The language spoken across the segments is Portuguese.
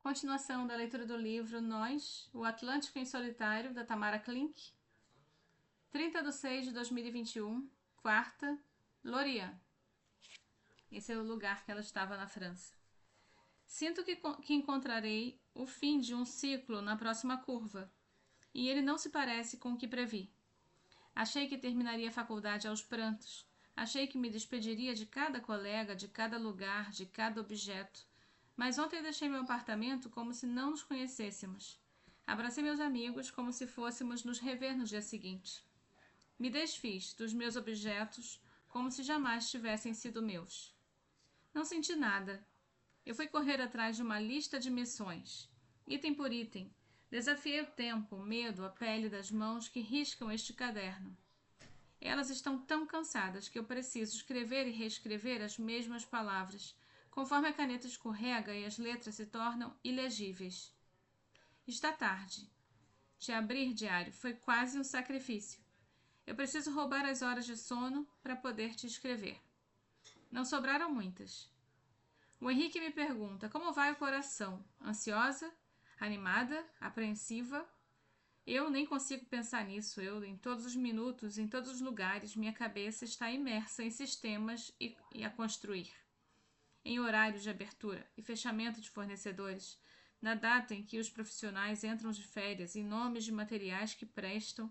Continuação da leitura do livro Nós, o Atlântico em Solitário, da Tamara Klink. 30/6/2021, quarta, Lorient. Esse é o lugar que ela estava na França. Sinto que encontrarei o fim de um ciclo na próxima curva, e ele não se parece com o que previ. Achei que terminaria a faculdade aos prantos. Achei que me despediria de cada colega, de cada lugar, de cada objeto. Mas ontem deixei meu apartamento como se não nos conhecêssemos. Abracei meus amigos como se fôssemos nos rever no dia seguinte. Me desfiz dos meus objetos como se jamais tivessem sido meus. Não senti nada. Eu fui correr atrás de uma lista de missões, item por item. Desafiei o tempo, o medo, a pele das mãos que riscam este caderno. Elas estão tão cansadas que eu preciso escrever e reescrever as mesmas palavras, conforme a caneta escorrega e as letras se tornam ilegíveis. Está tarde. Te abrir, diário, foi quase um sacrifício. Eu preciso roubar as horas de sono para poder te escrever. Não sobraram muitas. O Henrique me pergunta como vai o coração. Ansiosa? Animada? Apreensiva? Eu nem consigo pensar nisso. Em todos os minutos, em todos os lugares, minha cabeça está imersa em sistemas e a construir. Em horários de abertura e fechamento de fornecedores, na data em que os profissionais entram de férias, em nomes de materiais que prestam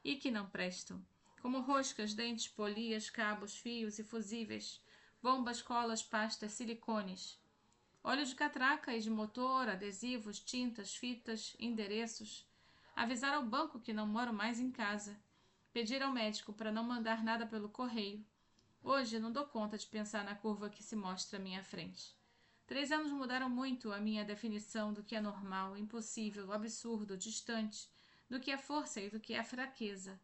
e que não prestam, como roscas, dentes, polias, cabos, fios e fusíveis, bombas, colas, pastas, silicones, óleo de catraca e de motor, adesivos, tintas, fitas, endereços, avisar ao banco que não moro mais em casa, pedir ao médico para não mandar nada pelo correio. Hoje não dou conta de pensar na curva que se mostra à minha frente. 3 anos mudaram muito a minha definição do que é normal, impossível, absurdo, distante, do que é força e do que é fraqueza.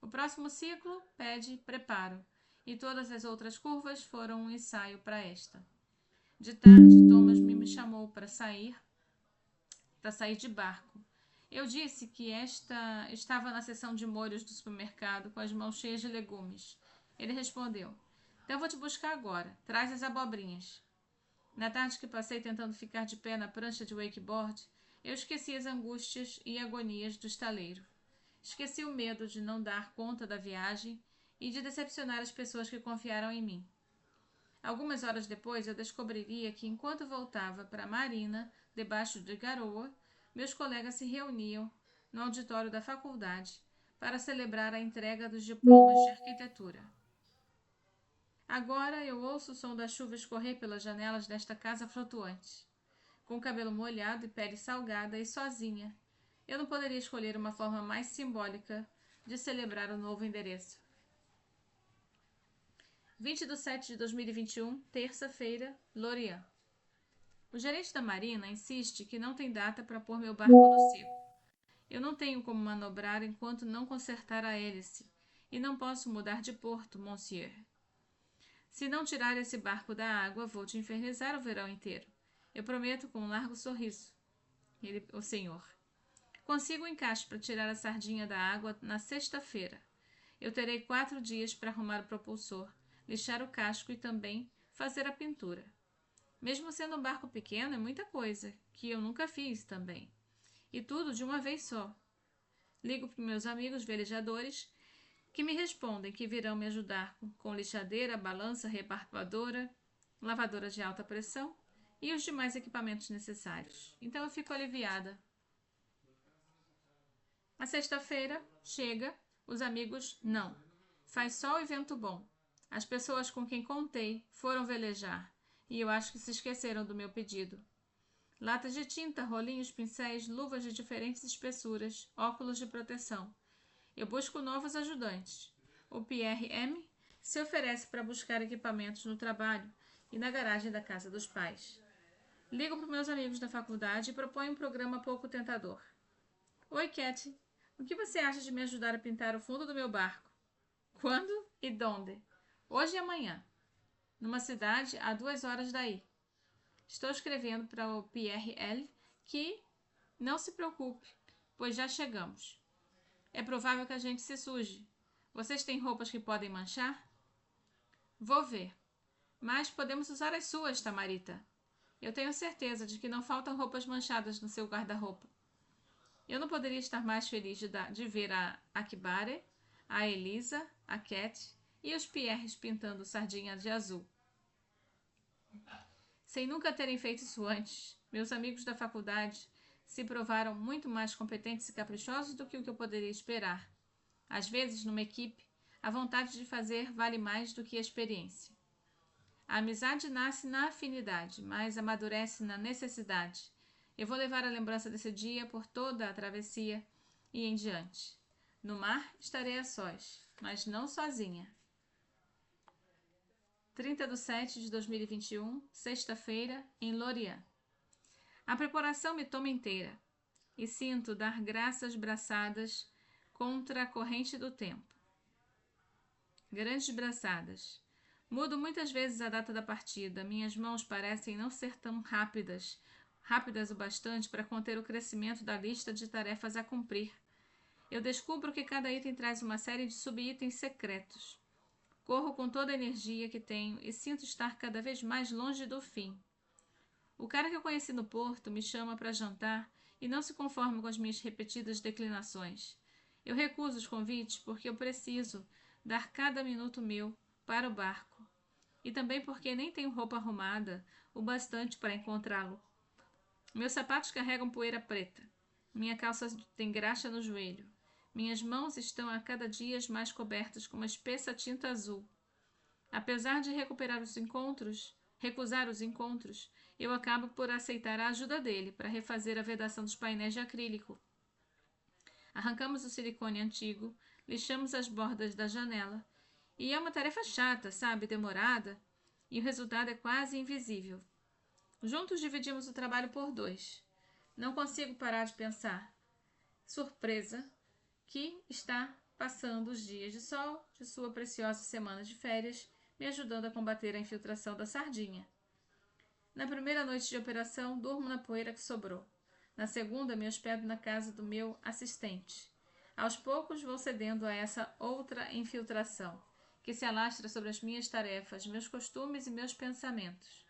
O próximo ciclo pede preparo, e todas as outras curvas foram um ensaio para esta. De tarde, Thomas me chamou para sair de barco. Eu disse que esta estava na seção de molhos do supermercado com as mãos cheias de legumes. Ele respondeu: então vou te buscar agora. Traz as abobrinhas. Na tarde que passei tentando ficar de pé na prancha de wakeboard, eu esqueci as angústias e agonias do estaleiro. Esqueci o medo de não dar conta da viagem e de decepcionar as pessoas que confiaram em mim. Algumas horas depois, eu descobriria que, enquanto voltava para a marina, debaixo de garoa, meus colegas se reuniam no auditório da faculdade para celebrar a entrega dos diplomas de arquitetura. Agora eu ouço o som da chuva escorrer pelas janelas desta casa flutuante. Com o cabelo molhado e pele salgada e sozinha, eu não poderia escolher uma forma mais simbólica de celebrar o novo endereço. 20/7/2021, terça-feira, Lorient. O gerente da marina insiste que não tem data para pôr meu barco no seco. Eu não tenho como manobrar enquanto não consertar a hélice, e não posso mudar de porto, monsieur. Se não tirar esse barco da água, vou te infernizar o verão inteiro. Eu prometo com um largo sorriso. O senhor. Consigo um encaixe para tirar a sardinha da água na sexta-feira. Eu terei 4 dias para arrumar o propulsor, lixar o casco e também fazer a pintura. Mesmo sendo um barco pequeno, é muita coisa, que eu nunca fiz também. E tudo de uma vez só. Ligo para meus amigos velejadores, que me respondem que virão me ajudar com lixadeira, balança, rebarpadora, lavadora de alta pressão e os demais equipamentos necessários. Então eu fico aliviada. A sexta-feira chega, os amigos não. Faz sol e vento bom. As pessoas com quem contei foram velejar e eu acho que se esqueceram do meu pedido. Latas de tinta, rolinhos, pincéis, luvas de diferentes espessuras, óculos de proteção. Eu busco novos ajudantes. O Pierre M. se oferece para buscar equipamentos no trabalho e na garagem da casa dos pais. Ligo para meus amigos da faculdade e proponho um programa pouco tentador. Oi, Cat. O que você acha de me ajudar a pintar o fundo do meu barco? Quando e donde? Hoje e amanhã. Numa cidade a 2 horas daí. Estou escrevendo para o Pierre L. que não se preocupe, pois já chegamos. É provável que a gente se suje. Vocês têm roupas que podem manchar? Vou ver. Mas podemos usar as suas, Tamarita. Eu tenho certeza de que não faltam roupas manchadas no seu guarda-roupa. Eu não poderia estar mais feliz de ver a Akbare, a Elisa, a Cat e os Pierres pintando sardinha de azul. Sem nunca terem feito isso antes, meus amigos da faculdade se provaram muito mais competentes e caprichosos do que o que eu poderia esperar. Às vezes, numa equipe, a vontade de fazer vale mais do que a experiência. A amizade nasce na afinidade, mas amadurece na necessidade. Eu vou levar a lembrança desse dia por toda a travessia e em diante. No mar estarei a sós, mas não sozinha. 30/7/2021, sexta-feira, em Lorient. A preparação me toma inteira e sinto dar graças braçadas contra a corrente do tempo. Grandes braçadas. Mudo muitas vezes a data da partida. Minhas mãos parecem não ser tão rápidas o bastante para conter o crescimento da lista de tarefas a cumprir. Eu descubro que cada item traz uma série de subitens secretos. Corro com toda a energia que tenho e sinto estar cada vez mais longe do fim. O cara que eu conheci no porto me chama para jantar e não se conforma com as minhas repetidas declinações. Eu recuso os convites porque eu preciso dar cada minuto meu para o barco. E também porque nem tenho roupa arrumada o bastante para encontrá-lo. Meus sapatos carregam poeira preta. Minha calça tem graxa no joelho. Minhas mãos estão a cada dia mais cobertas com uma espessa tinta azul. Apesar de recusar os encontros, eu acabo por aceitar a ajuda dele para refazer a vedação dos painéis de acrílico. Arrancamos o silicone antigo, lixamos as bordas da janela, e é uma tarefa chata, sabe, demorada, e o resultado é quase invisível. Juntos dividimos o trabalho por 2. Não consigo parar de pensar, surpresa, que está passando os dias de sol de sua preciosa semana de férias, me ajudando a combater a infiltração da sardinha. Na primeira noite de operação, durmo na poeira que sobrou. Na segunda, me hospedo na casa do meu assistente. Aos poucos, vou cedendo a essa outra infiltração, que se alastra sobre as minhas tarefas, meus costumes e meus pensamentos.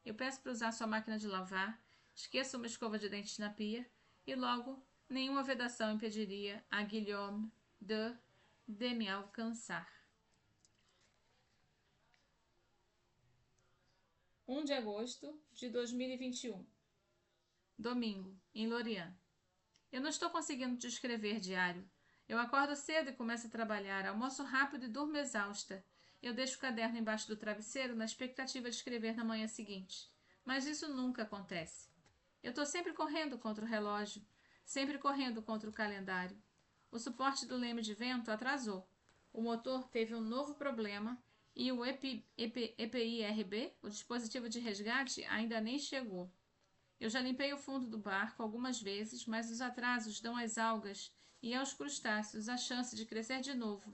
Eu peço para usar sua máquina de lavar, esqueço uma escova de dentes na pia e logo nenhuma vedação impediria a Guillaume de me alcançar. 1 de agosto de 2021. Domingo, em Lorient. Eu não estou conseguindo te escrever diário. Eu acordo cedo e começo a trabalhar, almoço rápido e durmo exausta. Eu deixo o caderno embaixo do travesseiro na expectativa de escrever na manhã seguinte. Mas isso nunca acontece. Eu estou sempre correndo contra o relógio, sempre correndo contra o calendário. O suporte do leme de vento atrasou. O motor teve um novo problema e o EPIRB, o dispositivo de resgate, ainda nem chegou. Eu já limpei o fundo do barco algumas vezes, mas os atrasos dão às algas e aos crustáceos a chance de crescer de novo.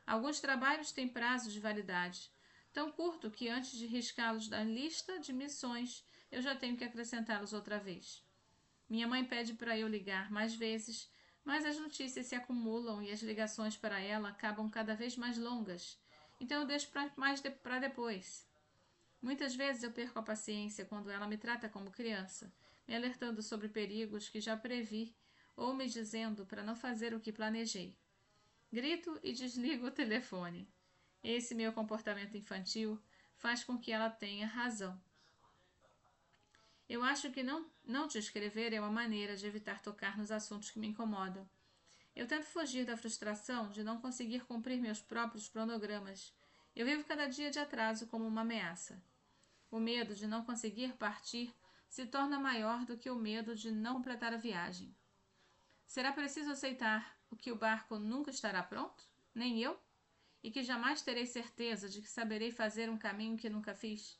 Alguns trabalhos têm prazo de validade, tão curto que antes de riscá-los da lista de missões, eu já tenho que acrescentá-los outra vez. Minha mãe pede para eu ligar mais vezes, mas as notícias se acumulam e as ligações para ela acabam cada vez mais longas, então eu deixo para depois. Muitas vezes eu perco a paciência quando ela me trata como criança, me alertando sobre perigos que já previ ou me dizendo para não fazer o que planejei. Grito e desligo o telefone. Esse meu comportamento infantil faz com que ela tenha razão. Eu acho que não te escrever é uma maneira de evitar tocar nos assuntos que me incomodam. Eu tento fugir da frustração de não conseguir cumprir meus próprios cronogramas. Eu vivo cada dia de atraso como uma ameaça. O medo de não conseguir partir se torna maior do que o medo de não completar a viagem. Será preciso aceitar que o barco nunca estará pronto? Nem eu? E que jamais terei certeza de que saberei fazer um caminho que nunca fiz?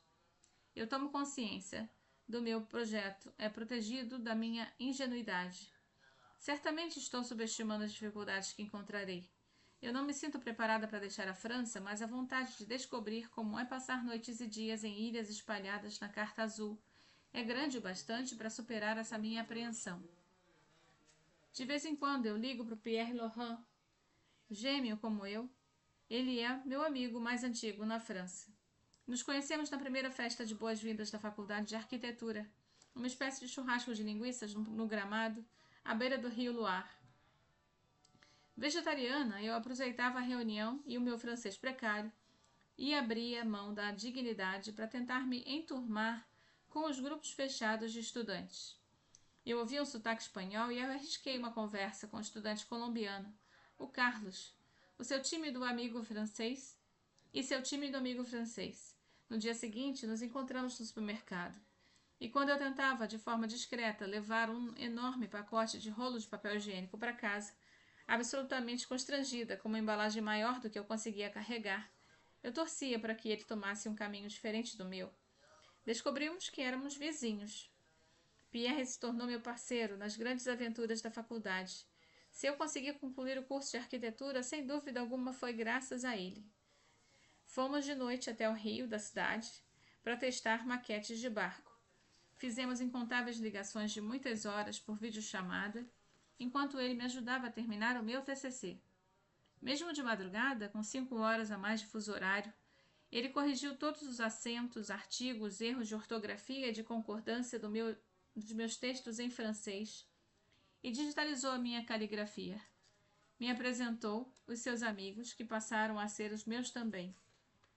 Eu tomo consciência do meu projeto é protegido da minha ingenuidade. Certamente estou subestimando as dificuldades que encontrarei. Eu não me sinto preparada para deixar a França, mas a vontade de descobrir como é passar noites e dias em ilhas espalhadas na Carta Azul é grande o bastante para superar essa minha apreensão. De vez em quando eu ligo para o Pierre Laurent, gêmeo como eu. Ele é meu amigo mais antigo na França. Nos conhecemos na primeira festa de boas-vindas da Faculdade de Arquitetura, uma espécie de churrasco de linguiças no gramado, à beira do rio Loire. Vegetariana, eu aproveitava a reunião e o meu francês precário e abria mão da dignidade para tentar me enturmar com os grupos fechados de estudantes. Eu ouvia um sotaque espanhol e eu arrisquei uma conversa com o estudante colombiano, o Carlos, seu tímido amigo francês. No dia seguinte, nos encontramos no supermercado. E quando eu tentava, de forma discreta, levar um enorme pacote de rolo de papel higiênico para casa, absolutamente constrangida com uma embalagem maior do que eu conseguia carregar, eu torcia para que ele tomasse um caminho diferente do meu. Descobrimos que éramos vizinhos. Pierre se tornou meu parceiro nas grandes aventuras da faculdade. Se eu consegui concluir o curso de arquitetura, sem dúvida alguma foi graças a ele. Fomos de noite até o rio da cidade para testar maquetes de barco. Fizemos incontáveis ligações de muitas horas por videochamada, enquanto ele me ajudava a terminar o meu TCC. Mesmo de madrugada, com 5 horas a mais de fuso horário, ele corrigiu todos os acentos, artigos, erros de ortografia e de concordância dos meus textos em francês e digitalizou a minha caligrafia. Me apresentou os seus amigos, que passaram a ser os meus também,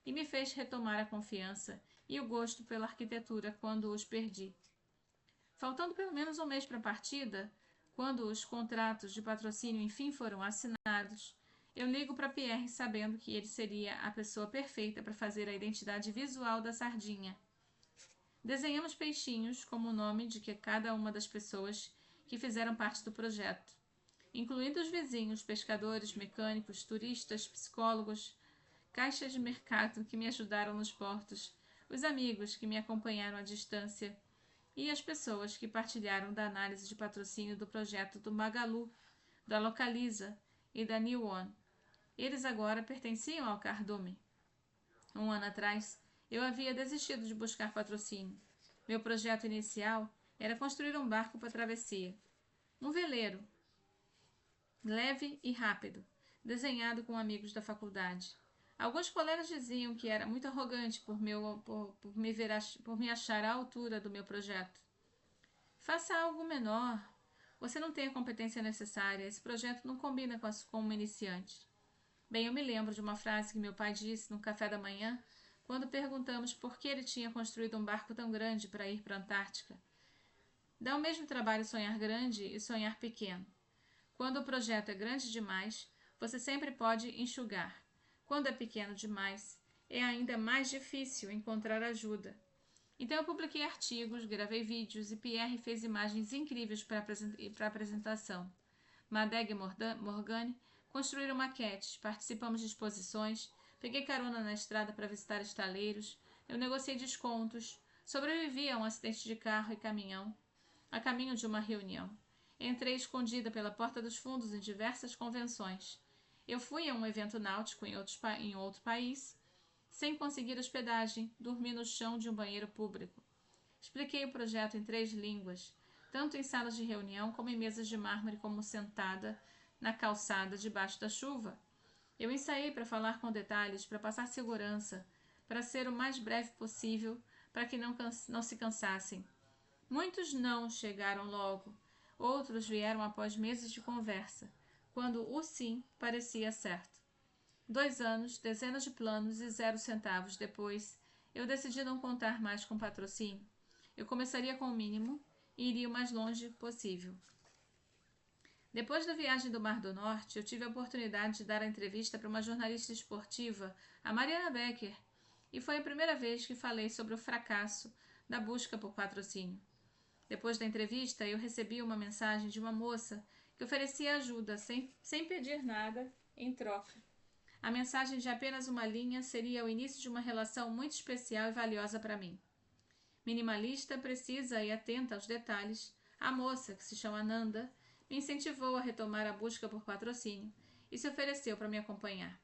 e me fez retomar a confiança e o gosto pela arquitetura quando os perdi. Faltando pelo menos um mês para a partida, quando os contratos de patrocínio enfim foram assinados, eu ligo para Pierre sabendo que ele seria a pessoa perfeita para fazer a identidade visual da sardinha. Desenhamos peixinhos como o nome de cada uma das pessoas que fizeram parte do projeto, incluindo os vizinhos, pescadores, mecânicos, turistas, psicólogos, caixas de mercado que me ajudaram nos portos, os amigos que me acompanharam à distância e as pessoas que partilharam da análise de patrocínio do projeto do Magalu, da Localiza e da New One. Eles agora pertenciam ao Cardume. Um ano atrás, eu havia desistido de buscar patrocínio. Meu projeto inicial era construir um barco para travessia. Um veleiro, leve e rápido, desenhado com amigos da faculdade. Alguns colegas diziam que era muito arrogante por me achar à altura do meu projeto. Faça algo menor. Você não tem a competência necessária. Esse projeto não combina com uma iniciante. Bem, eu me lembro de uma frase que meu pai disse no café da manhã, quando perguntamos por que ele tinha construído um barco tão grande para ir para a Antártica. Dá o mesmo trabalho sonhar grande e sonhar pequeno. Quando o projeto é grande demais, você sempre pode enxugar. Quando é pequeno demais, é ainda mais difícil encontrar ajuda. Então eu publiquei artigos, gravei vídeos e Pierre fez imagens incríveis para a apresentação. Madeg e Morgane construíram maquetes, participamos de exposições, peguei carona na estrada para visitar estaleiros, eu negociei descontos, sobrevivi a um acidente de carro e caminhão, a caminho de uma reunião. Entrei escondida pela porta dos fundos em diversas convenções. Eu fui a um evento náutico em outro país, sem conseguir hospedagem, dormi no chão de um banheiro público. Expliquei o projeto em 3 línguas, tanto em salas de reunião como em mesas de mármore, como sentada na calçada debaixo da chuva. Eu ensaiei para falar com detalhes, para passar segurança, para ser o mais breve possível, para que não se cansassem. Muitos não chegaram logo, outros vieram após meses de conversa, quando o sim parecia certo. 2 anos, dezenas de planos e 0 centavos depois, eu decidi não contar mais com patrocínio. Eu começaria com o mínimo e iria o mais longe possível. Depois da viagem do Mar do Norte, eu tive a oportunidade de dar a entrevista para uma jornalista esportiva, a Mariana Becker, e foi a primeira vez que falei sobre o fracasso da busca por patrocínio. Depois da entrevista, eu recebi uma mensagem de uma moça que oferecia ajuda sem pedir nada em troca. A mensagem de apenas uma linha seria o início de uma relação muito especial e valiosa para mim. Minimalista, precisa e atenta aos detalhes, a moça, que se chama Nanda, me incentivou a retomar a busca por patrocínio e se ofereceu para me acompanhar.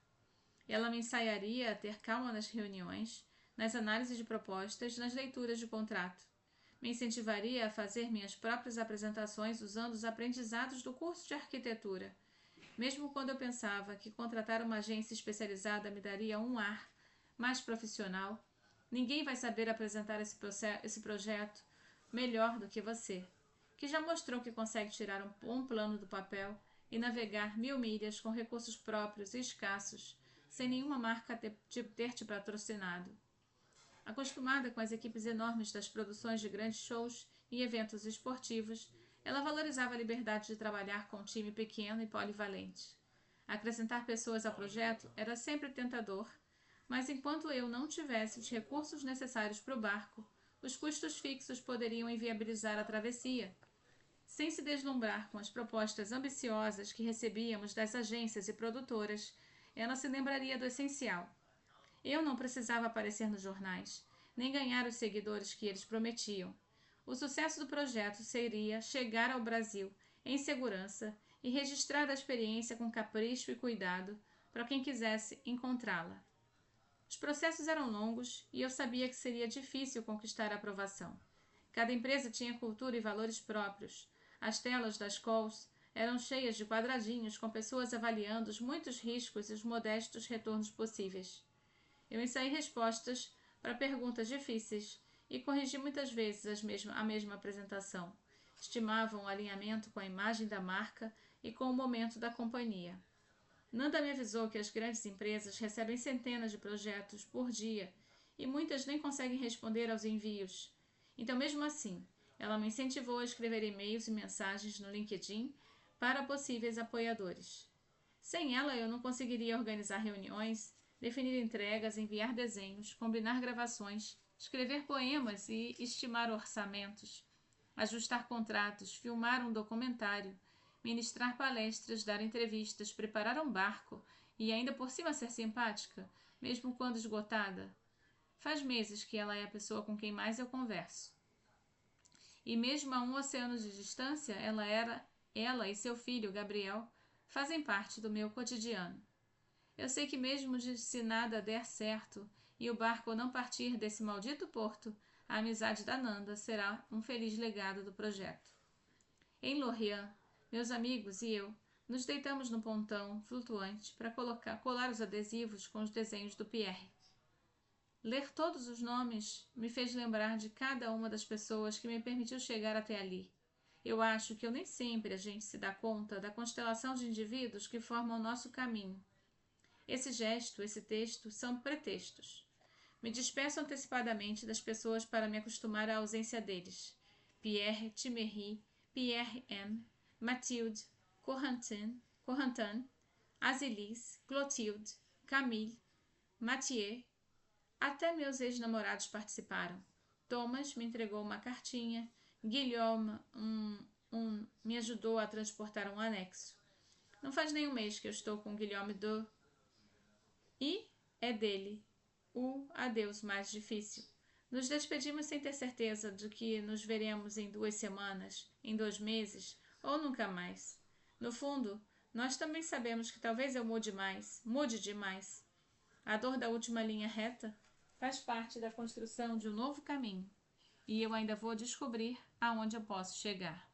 Ela me ensaiaria a ter calma nas reuniões, nas análises de propostas, nas leituras de contrato. Me incentivaria a fazer minhas próprias apresentações usando os aprendizados do curso de arquitetura, mesmo quando eu pensava que contratar uma agência especializada me daria um ar mais profissional. Ninguém vai saber apresentar esse projeto melhor do que você, que já mostrou que consegue tirar um bom plano do papel e navegar 1000 milhas com recursos próprios e escassos, sem nenhuma marca ter te patrocinado. Acostumada com as equipes enormes das produções de grandes shows e eventos esportivos, ela valorizava a liberdade de trabalhar com um time pequeno e polivalente. Acrescentar pessoas ao projeto era sempre tentador, mas enquanto eu não tivesse os recursos necessários para o barco, os custos fixos poderiam inviabilizar a travessia. Sem se deslumbrar com as propostas ambiciosas que recebíamos das agências e produtoras, ela se lembraria do essencial. Eu não precisava aparecer nos jornais, nem ganhar os seguidores que eles prometiam. O sucesso do projeto seria chegar ao Brasil em segurança e registrar a experiência com capricho e cuidado para quem quisesse encontrá-la. Os processos eram longos e eu sabia que seria difícil conquistar a aprovação. Cada empresa tinha cultura e valores próprios. As telas das calls eram cheias de quadradinhos com pessoas avaliando os muitos riscos e os modestos retornos possíveis. Eu ensaiei respostas para perguntas difíceis e corrigi muitas vezes a mesma apresentação. Estimavam o alinhamento com a imagem da marca e com o momento da companhia. Nanda me avisou que as grandes empresas recebem centenas de projetos por dia e muitas nem conseguem responder aos envios. Então, mesmo assim, ela me incentivou a escrever e-mails e mensagens no LinkedIn para possíveis apoiadores. Sem ela, eu não conseguiria organizar reuniões, definir entregas, enviar desenhos, combinar gravações, escrever poemas e estimar orçamentos, ajustar contratos, filmar um documentário, ministrar palestras, dar entrevistas, preparar um barco e ainda por cima ser simpática, mesmo quando esgotada. Faz meses que ela é a pessoa com quem mais eu converso. E mesmo a 1 oceano de distância, ela e seu filho, Gabriel, fazem parte do meu cotidiano. Eu sei que mesmo se nada der certo e o barco não partir desse maldito porto, a amizade da Nanda será um feliz legado do projeto. Em Lorient, meus amigos e eu nos deitamos no pontão flutuante para colar os adesivos com os desenhos do Pierre. Ler todos os nomes me fez lembrar de cada uma das pessoas que me permitiu chegar até ali. Eu acho que nem sempre a gente se dá conta da constelação de indivíduos que formam o nosso caminho. Esse gesto, esse texto, são pretextos. Me despeço antecipadamente das pessoas para me acostumar à ausência deles. Pierre, Timery, Pierre M., Mathilde, Corentin, Azélise, Clotilde, Camille, Mathieu. Até meus ex-namorados participaram. Thomas me entregou uma cartinha. Guillaume me ajudou a transportar um anexo. Não faz nem um mês que eu estou com Guillaume II. E é dele o adeus mais difícil. Nos despedimos sem ter certeza de que nos veremos em 2 semanas, em 2 meses ou nunca mais. No fundo, nós também sabemos que talvez eu mude demais. A dor da última linha reta faz parte da construção de um novo caminho e eu ainda vou descobrir aonde eu posso chegar.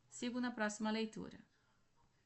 Sigo na próxima leitura.